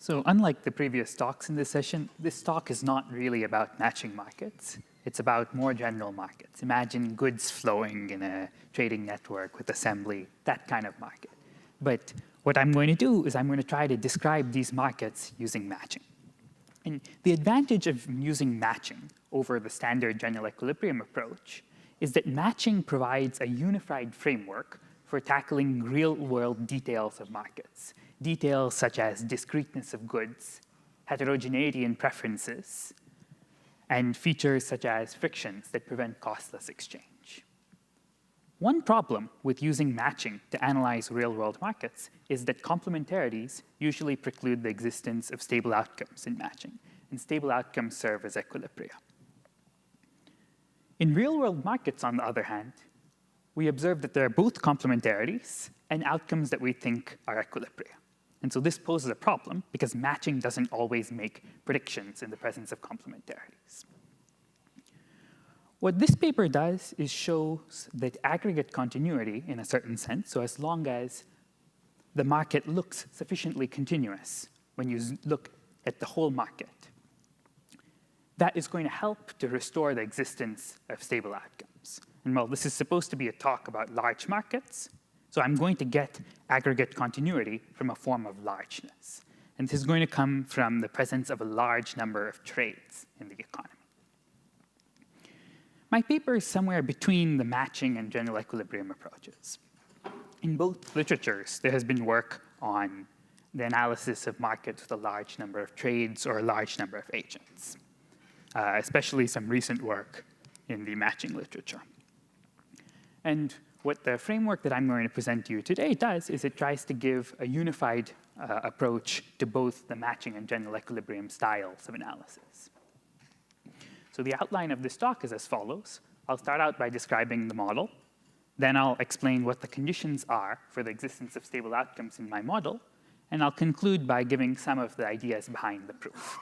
So unlike the previous talks in this session, this talk is not really about matching markets. It's about more general markets. Imagine goods flowing in a trading network with assembly, that kind of market. But what I'm going to do is I'm going to try to describe these markets using matching. And the advantage of using matching over the standard general equilibrium approach is that matching provides a unified framework for tackling real-world details of markets. Details such as discreteness of goods, heterogeneity in preferences, and features such as frictions that prevent costless exchange. One problem with using matching to analyze real-world markets is that complementarities usually preclude the existence of stable outcomes in matching, and stable outcomes serve as equilibria. In real-world markets, on the other hand, we observe that there are both complementarities and outcomes that we think are equilibria. And so this poses a problem because matching doesn't always make predictions in the presence of complementarities. What this paper does is shows that aggregate continuity in a certain sense, so as long as the market looks sufficiently continuous when you look at the whole market, that is going to help to restore the existence of stable outcomes. And well, this is supposed to be a talk about large markets, so I'm going to get aggregate continuity from a form of largeness. And this is going to come from the presence of a large number of trades in the economy. My paper is somewhere between the matching and general equilibrium approaches. In both literatures, there has been work on the analysis of markets with a large number of trades or a large number of agents, especially some recent work in the matching literature. And what the framework that I'm going to present to you today does is it tries to give a unified approach to both the matching and general equilibrium styles of analysis. So the outline of this talk is as follows. I'll start out by describing the model. Then I'll explain what the conditions are for the existence of stable outcomes in my model. And I'll conclude by giving some of the ideas behind the proof.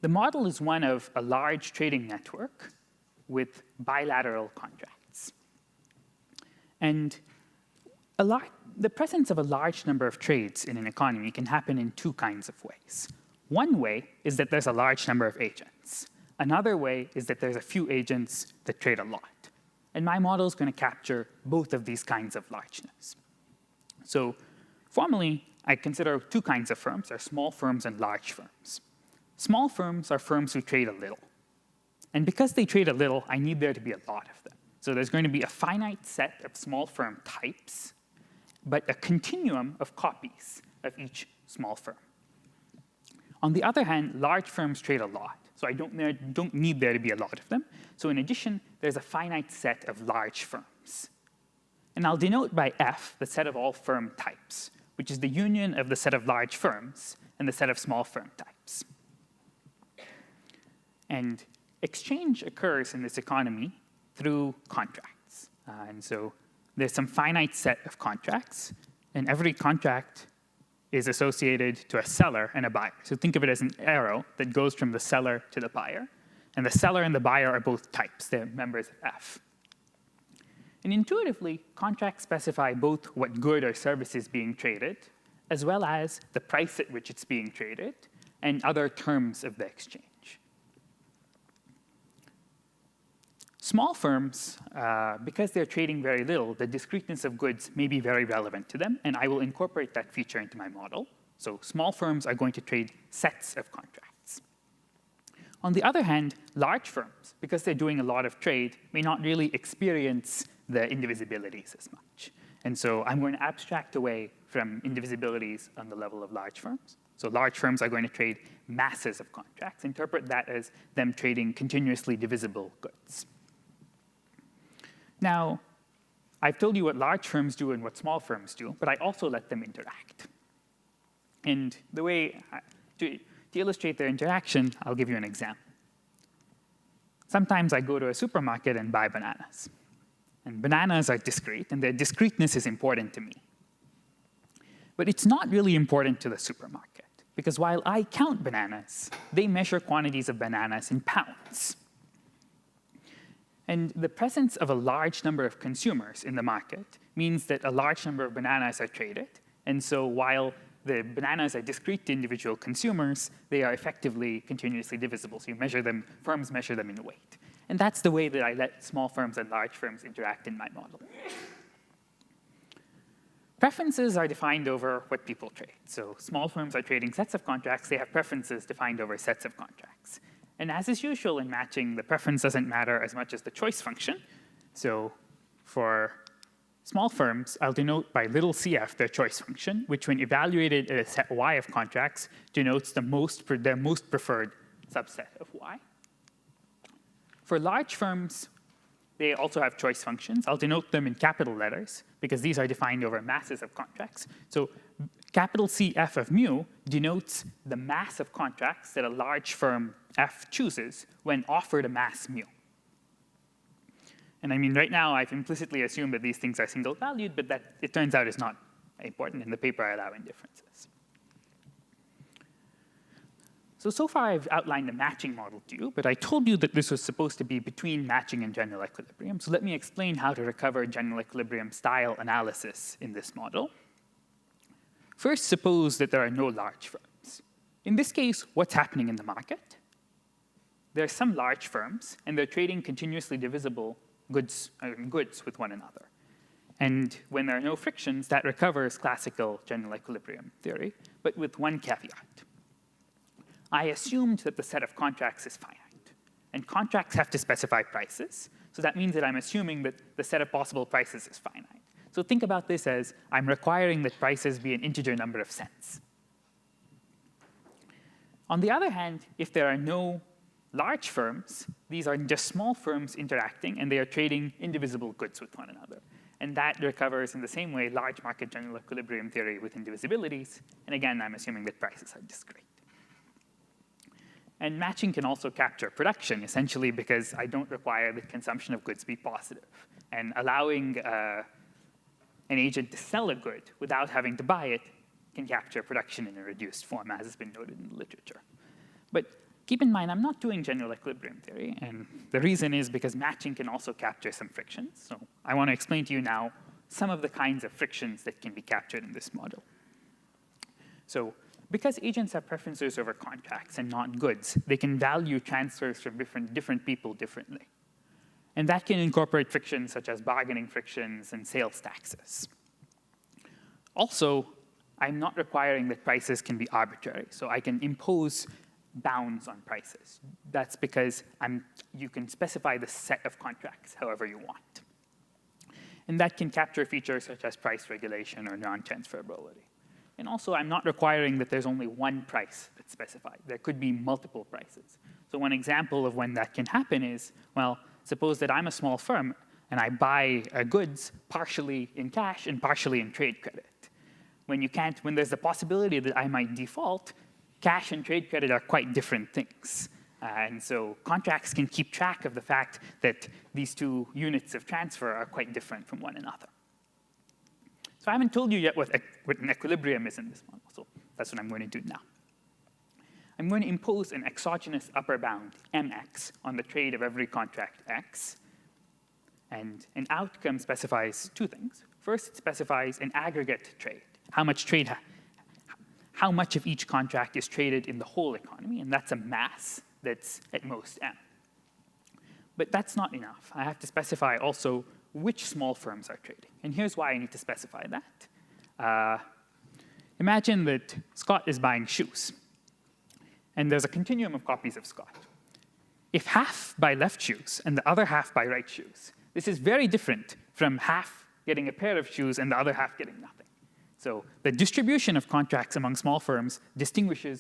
The model is one of a large trading network with bilateral contracts. And the presence of a large number of trades in an economy can happen in two kinds of ways. One way is that there's a large number of agents. Another way is that there's a few agents that trade a lot. And my model is going to capture both of these kinds of largeness. So formally, I consider two kinds of firms. There are small firms and large firms. Small firms are firms who trade a little. And because they trade a little, I need there to be a lot of them. So there's going to be a finite set of small firm types, but a continuum of copies of each small firm. On the other hand, large firms trade a lot. So I don't need there to be a lot of them. So in addition, there's a finite set of large firms. And I'll denote by F the set of all firm types, which is the union of the set of large firms and the set of small firm types. And exchange occurs in this economy through contracts. And so there's some finite set of contracts, and every contract is associated to a seller and a buyer. So think of it as an arrow that goes from the seller to the buyer. And the seller and the buyer are both types. They're members of F. And intuitively, contracts specify both what good or service is being traded, as well as the price at which it's being traded, and other terms of the exchange. Small firms, because they're trading very little, the discreteness of goods may be very relevant to them, and I will incorporate that feature into my model. So small firms are going to trade sets of contracts. On the other hand, large firms, because they're doing a lot of trade, may not really experience the indivisibilities as much. And so I'm going to abstract away from indivisibilities on the level of large firms. So large firms are going to trade masses of contracts. Interpret that as them trading continuously divisible goods. Now, I've told you what large firms do and what small firms do, but I also let them interact. And the way to illustrate their interaction, I'll give you an example. Sometimes I go to a supermarket and buy bananas. And bananas are discrete, and their discreteness is important to me. But it's not really important to the supermarket, because while I count bananas, they measure quantities of bananas in pounds. And the presence of a large number of consumers in the market means that a large number of bananas are traded. And so while the bananas are discrete to individual consumers, they are effectively continuously divisible. So you measure them, firms measure them in weight. And that's the way that I let small firms and large firms interact in my model. Preferences are defined over what people trade. So small firms are trading sets of contracts. They have preferences defined over sets of contracts. And as is usual in matching, the preference doesn't matter as much as the choice function. So for small firms, I'll denote by little cf their choice function, which when evaluated at a set y of contracts, denotes their most preferred subset of y. For large firms, they also have choice functions. I'll denote them in capital letters, because these are defined over masses of contracts. So capital CF of mu denotes the mass of contracts that a large firm F chooses when offered a mass mu. And I mean, right now, I've implicitly assumed that these things are single-valued, but that, it turns out, is not important. In the paper, I allow indifferences. So far, I've outlined the matching model to you, but I told you that this was supposed to be between matching and general equilibrium. So let me explain how to recover general equilibrium style analysis in this model. First, suppose that there are no large firms. In this case, what's happening in the market? There are some large firms, and they're trading continuously divisible goods with one another. And when there are no frictions, that recovers classical general equilibrium theory, but with one caveat. I assumed that the set of contracts is finite. And contracts have to specify prices. So that means that I'm assuming that the set of possible prices is finite. So think about this as I'm requiring that prices be an integer number of cents. On the other hand, if there are no large firms, these are just small firms interacting, and they are trading indivisible goods with one another. And that recovers in the same way large market general equilibrium theory with indivisibilities. And again, I'm assuming that prices are discrete. And matching can also capture production, essentially because I don't require that consumption of goods be positive. And allowing an agent to sell a good without having to buy it can capture production in a reduced form, as has been noted in the literature. But keep in mind, I'm not doing general equilibrium theory. And the reason is because matching can also capture some frictions. So I want to explain to you now some of the kinds of frictions that can be captured in this model. So because agents have preferences over contracts and not goods, they can value transfers from different people differently. And that can incorporate frictions such as bargaining frictions and sales taxes. Also, I'm not requiring that prices can be arbitrary. So I can impose bounds on prices. That's because you can specify the set of contracts however you want. And that can capture features such as price regulation or non-transferability. And also, I'm not requiring that there's only one price that's specified. There could be multiple prices. So one example of when that can happen is, well, suppose that I'm a small firm, and I buy goods partially in cash and partially in trade credit. When there's the possibility that I might default, cash and trade credit are quite different things. And so contracts can keep track of the fact that these two units of transfer are quite different from one another. So I haven't told you yet what an equilibrium is in this model, so that's what I'm going to do now. I'm going to impose an exogenous upper bound, mx, on the trade of every contract x. And an outcome specifies two things. First, it specifies an aggregate trade, how much of each contract is traded in the whole economy, and that's a mass that's at most m. But that's not enough. I have to specify also which small firms are trading. And here's why I need to specify that. Imagine that Scott is buying shoes. And there's a continuum of copies of Scott. If half buy left shoes and the other half buy right shoes, this is very different from half getting a pair of shoes and the other half getting nothing. So the distribution of contracts among small firms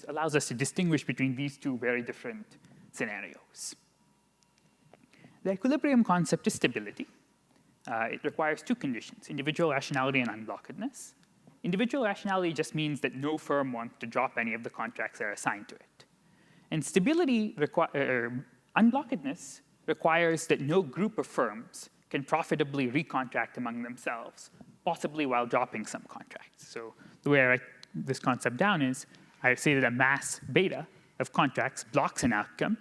allows us to distinguish between these two very different scenarios. The equilibrium concept is stability. It requires two conditions, individual rationality and unblockedness. Individual rationality just means that no firm wants to drop any of the contracts that are assigned to it. And stability, unblockedness, requires that no group of firms can profitably recontract among themselves, possibly while dropping some contracts. So the way I write this concept down is I say that a mass beta of contracts blocks an outcome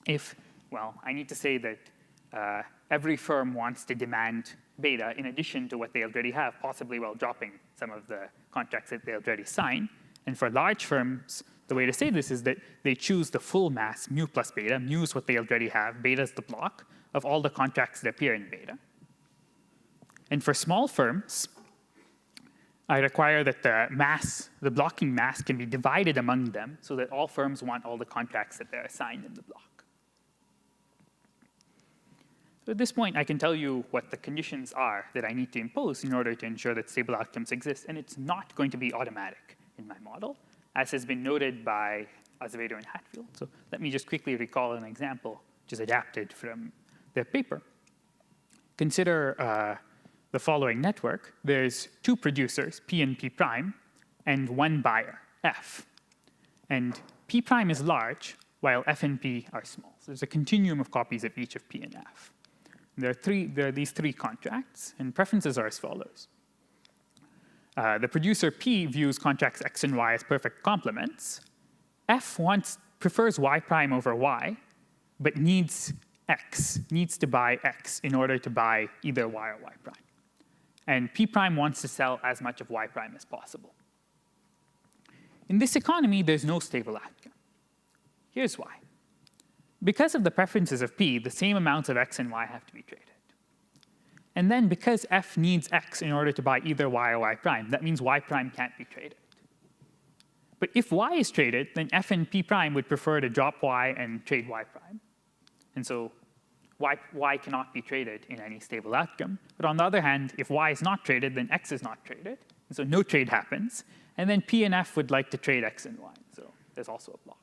if, well, I need to say that every firm wants to demand beta in addition to what they already have, possibly while dropping some of the contracts that they already sign. And for large firms, the way to say this is that they choose the full mass, mu plus beta. Mu is what they already have. Beta is the block of all the contracts that appear in beta. And for small firms, I require that the blocking mass can be divided among them so that all firms want all the contracts that they're assigned in the block. So at this point, I can tell you what the conditions are that I need to impose in order to ensure that stable outcomes exist. And it's not going to be automatic in my model, as has been noted by Azevedo and Hatfield. So let me just quickly recall an example which is adapted from their paper. Consider the following network. There's two producers, P and P prime, and one buyer, F. And P prime is large, while F and P are small. So there's a continuum of copies of each of P and F. There are these three contracts, and preferences are as follows. The producer P views contracts X and Y as perfect complements. F prefers Y prime over Y, but needs to buy X in order to buy either Y or Y prime. And P prime wants to sell as much of Y prime as possible. In this economy, there's no stable outcome. Here's why. Because of the preferences of P, the same amounts of X and Y have to be traded. And then because F needs X in order to buy either Y or Y prime, that means Y prime can't be traded. But if Y is traded, then F and P prime would prefer to drop Y and trade Y prime. And so Y cannot be traded in any stable outcome. But on the other hand, if Y is not traded, then X is not traded. And so no trade happens. And then P and F would like to trade X and Y. So there's also a block.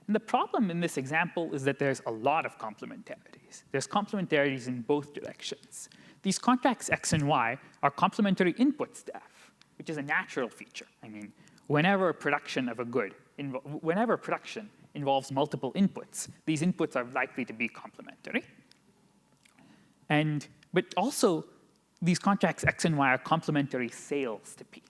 And the problem in this example is that there's a lot of complementarities. There's complementarities in both directions. These contracts X and Y are complementary inputs to F, which is a natural feature. I mean, whenever production of a good, whenever production involves multiple inputs, these inputs are likely to be complementary. But also, these contracts X and Y are complementary sales to P.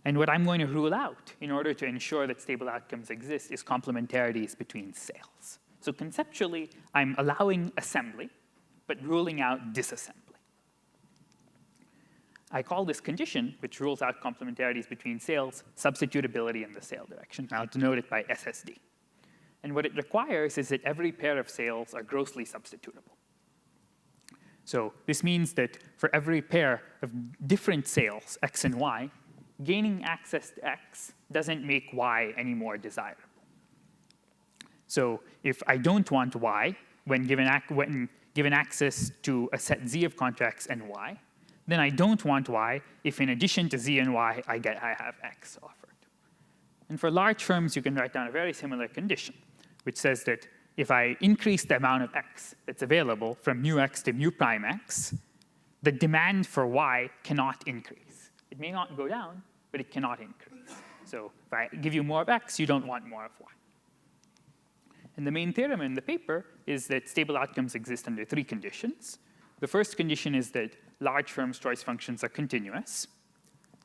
And what I'm going to rule out in order to ensure that stable outcomes exist is complementarities between sales. So conceptually, I'm allowing assembly, but ruling out disassembly. I call this condition, which rules out complementarities between sales, substitutability in the sale direction. I'll denote it by SSD. And what it requires is that every pair of sales are grossly substitutable. So this means that for every pair of different sales, X and Y, gaining access to X doesn't make Y any more desirable. So if I don't want Y when given access to a set Z of contracts and Y, then I don't want Y if in addition to Z and Y, I have X offered. And for large firms, you can write down a very similar condition, which says that if I increase the amount of X that's available from mu X to mu prime X, the demand for Y cannot increase. It may not go down, but it cannot increase. So if I give you more of X, you don't want more of Y. And the main theorem in the paper is that stable outcomes exist under three conditions. The first condition is that large firms' choice functions are continuous.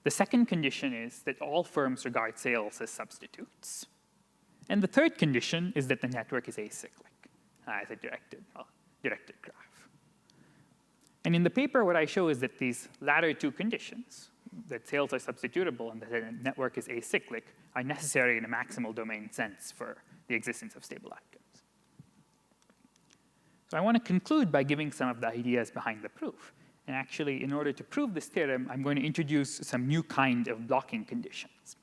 The second condition is that all firms regard sales as substitutes. And the third condition is that the network is acyclic, as a directed graph. And in the paper, what I show is that these latter two conditions, that sales are substitutable and that the network is acyclic, are necessary in a maximal domain sense for the existence of stable outcomes. So I want to conclude by giving some of the ideas behind the proof. And actually, in order to prove this theorem, I'm going to introduce some new kind of blocking conditions.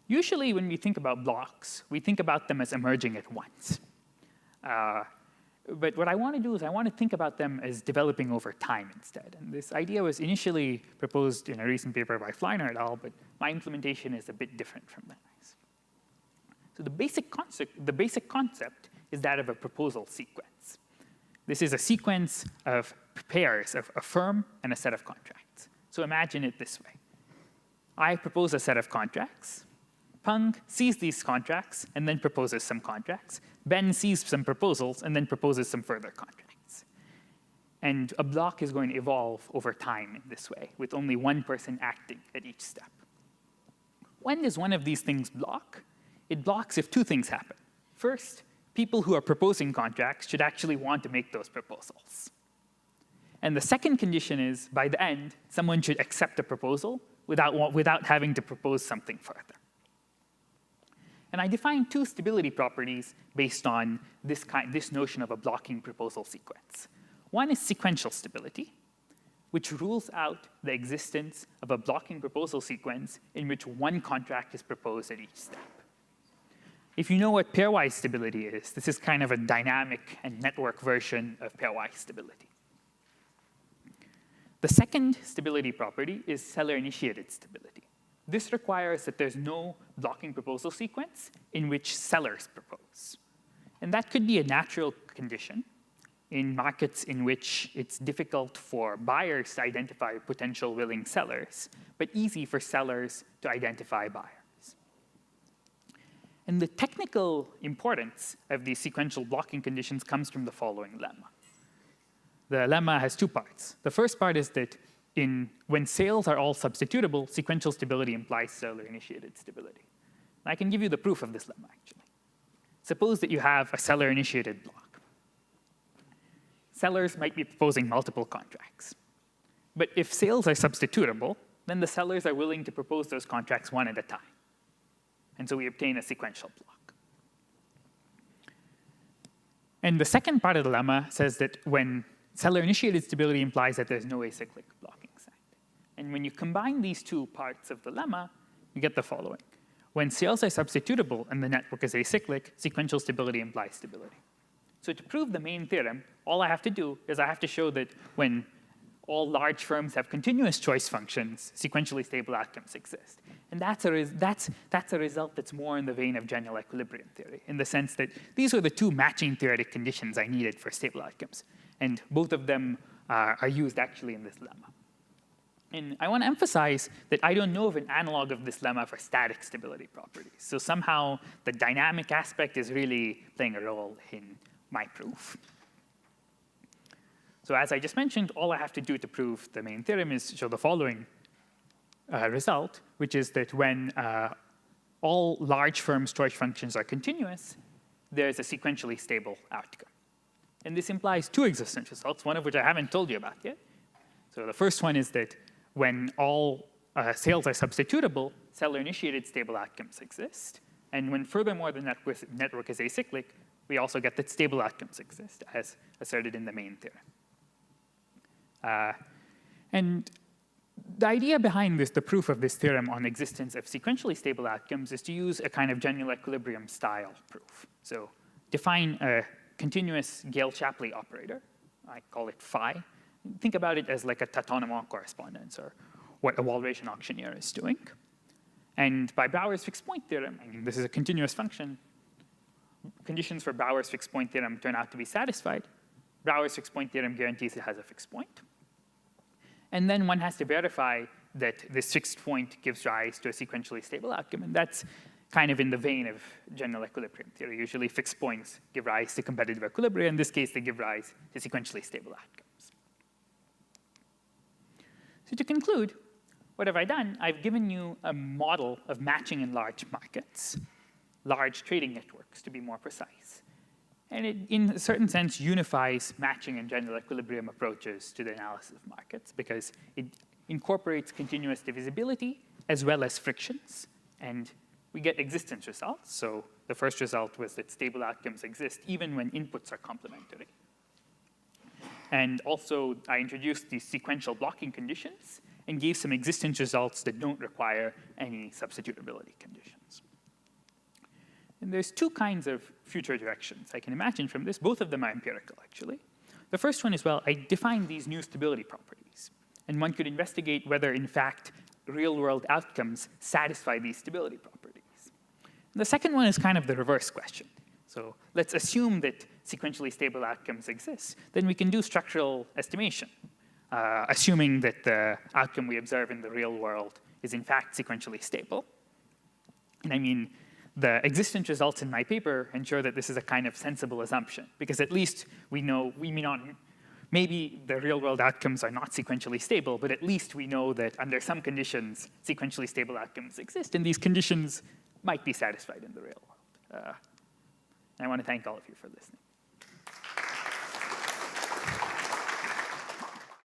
Usually, when we think about blocks, we think about them as emerging at once. But what I want to do is I want to think about them as developing over time instead. And this idea was initially proposed in a recent paper by Fleiner et al., but my implementation is a bit different from theirs. So the basic concept is that of a proposal sequence. This is a sequence of pairs of a firm and a set of contracts. So imagine it this way. I propose a set of contracts. Peng sees these contracts and then proposes some contracts. Ben sees some proposals and then proposes some further contracts. And a block is going to evolve over time in this way, with only one person acting at each step. When does one of these things block? It blocks if two things happen. First, people who are proposing contracts should actually want to make those proposals. And the second condition is, by the end, someone should accept a proposal without having to propose something further. And I define two stability properties based on this notion of a blocking proposal sequence. One is sequential stability, which rules out the existence of a blocking proposal sequence in which one contract is proposed at each step. If you know what pairwise stability is, this is kind of a dynamic and network version of pairwise stability. The second stability property is seller-initiated stability. This requires that there's no blocking proposal sequence in which sellers propose. And that could be a natural condition in markets in which it's difficult for buyers to identify potential willing sellers, but easy for sellers to identify buyers. And the technical importance of these sequential blocking conditions comes from the following lemma. The lemma has two parts. The first part is that when sales are all substitutable, sequential stability implies seller-initiated stability. And I can give you the proof of this lemma, actually. Suppose that you have a seller-initiated block. Sellers might be proposing multiple contracts. But if sales are substitutable, then the sellers are willing to propose those contracts one at a time. And so we obtain a sequential block. And the second part of the lemma says that when seller-initiated stability implies that there's no acyclic blocking side. And when you combine these two parts of the lemma, you get the following. When sales are substitutable and the network is acyclic, sequential stability implies stability. So to prove the main theorem, all I have to do is I have to show that when all large firms have continuous choice functions, sequentially stable outcomes exist. And that's a result that's more in the vein of general equilibrium theory, in the sense that these are the two matching theoretic conditions I needed for stable outcomes. And both of them are used actually in this lemma. And I want to emphasize that I don't know of an analog of this lemma for static stability properties. So somehow the dynamic aspect is really playing a role in my proof. So as I just mentioned, all I have to do to prove the main theorem is show the following result, which is that when all large firms' choice functions are continuous, there's a sequentially stable outcome. And this implies two existence results, one of which I haven't told you about yet. So the first one is that when all sales are substitutable, seller-initiated stable outcomes exist. And when furthermore the network is acyclic, we also get that stable outcomes exist, as asserted in the main theorem. And the idea behind this, the proof of this theorem on existence of sequentially stable outcomes, is to use a kind of general equilibrium style proof. So define a continuous Gale-Shapley operator. I call it phi. Think about it as like a tautonomal correspondence, or what a Walrasian auctioneer is doing. And by Brouwer's fixed point theorem, I mean, this is a continuous function. Conditions for Brouwer's fixed point theorem turn out to be satisfied. Brouwer's fixed point theorem guarantees it has a fixed point. And then one has to verify that this fixed point gives rise to a sequentially stable outcome. And that's kind of in the vein of general equilibrium theory. Usually fixed points give rise to competitive equilibria. In this case, they give rise to sequentially stable outcomes. So to conclude, what have I done? I've given you a model of matching in large markets, large trading networks, to be more precise. And it, in a certain sense, unifies matching and general equilibrium approaches to the analysis of markets, because it incorporates continuous divisibility as well as frictions. And we get existence results. So the first result was that stable outcomes exist even when inputs are complementary. And also, I introduced these sequential blocking conditions and gave some existence results that don't require any substitutability conditions. And there's two kinds of future directions I can imagine from this. Both of them are empirical, actually. The first one is, well, I defined these new stability properties. And one could investigate whether, in fact, real-world outcomes satisfy these stability properties. And the second one is kind of the reverse question. So let's assume that sequentially stable outcomes exist. Then we can do structural estimation, assuming that the outcome we observe in the real world is, in fact, sequentially stable. And I mean, the existence results in my paper ensure that this is a kind of sensible assumption, because at least we know we may not, maybe the real world outcomes are not sequentially stable, but at least we know that under some conditions, sequentially stable outcomes exist, and these conditions might be satisfied in the real world. And I want to thank all of you for listening.